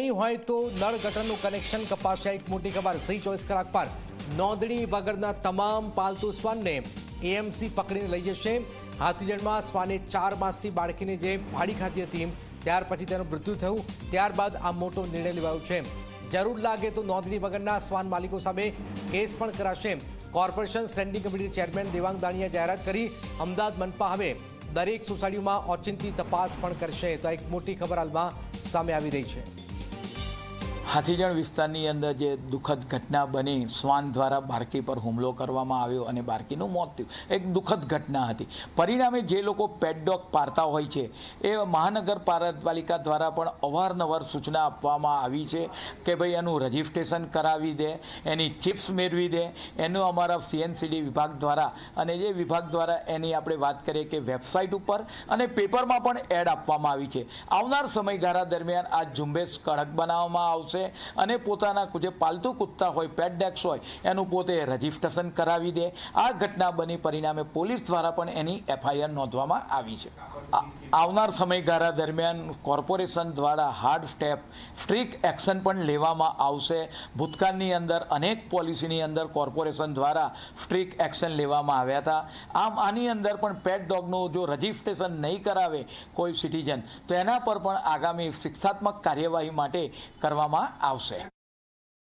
નહીં હોય તો નળ ગટરનું કનેક્શન કપાશે। એક મોટી ખબર સહી 24 કલાક પર નોંધણી વગરના તમામ પાલતુ શ્વાનને એએમસી પકડીને લઈ જશે। હાથીજણમાં શ્વાને 4 માસથી બાળકીને જે ફાડી ખાધી હતી ત્યાર પછી તેનું મૃત્યુ થયું। ત્યારબાદ આ મોટો નિર્ણય લેવાયો છે। જરૂર લાગે તો નોંધણી વગરના શ્વાન માલિકો સામે કેસ પણ કરાશે। Corporation standing committee chairman Devang દાણીએ જાહેરાત કરી અમદાવાદ મનપા હવે દરેક સોસાયટીમાં ઓચિંતી તપાસ પણ કરશે। તો એક મોટી ખબર હાલમાં સામે આવી રહી છે। હાથીજણ વિસ્તારની અંદર જે દુઃખદ ઘટના બની, શ્વાન દ્વારા બાળકી પર હુમલો કરવામાં આવ્યો અને બાળકીનું મોત થયું, એક દુઃખદ ઘટના હતી। પરિણામે જે લોકો પેટ ડોગ પાળતા હોય છે એ મહાનગરપાલિકા દ્વારા પણ અવારનવાર સૂચના આપવામાં આવી છે કે ભાઈ એનું રજિસ્ટ્રેશન કરાવી દે, એની ચિપ્સ મેળવી દે। એનું અમારા સીએનસીડી વિભાગ દ્વારા અને જે વિભાગ દ્વારા એની આપણે વાત કરીએ કે વેબસાઇટ ઉપર અને પેપરમાં પણ એડ આપવામાં આવી છે। આવનાર સમયગાળા દરમિયાન આ ઝુંબેશ કડક બનાવવામાં આવશે અને પોતાના જે પાલતુ કૂતરા હોય, પેટ ડોગ્સ હોય, એનું પોતે રજિસ્ટ્રેશન કરાવી દે। આ ઘટના બની પરિણામે પોલીસ દ્વારા પણ એની એફઆઈઆર નોંધવામાં આવી છે। આવનાર સમયગાળા દરમિયાન કોર્પોરેશન દ્વારા હાર્ડ સ્ટેપ, સ્ટ્રિક્ટ એક્શન પણ લેવામાં આવશે। ભૂતકાળની અંદર અનેક પોલિસીની અંદર કોર્પોરેશન દ્વારા સ્ટ્રિક્ટ એક્શન લેવામાં આવ્યા હતા। આમ આની અંદર પણ પેટ ડોગનું જો રજિસ્ટ્રેશન નહીં કરાવે કોઈ સિટીઝન તો એના પર પણ આગામી શિક્ષાત્મક કાર્યવાહી માટે કરવામાં આવશે।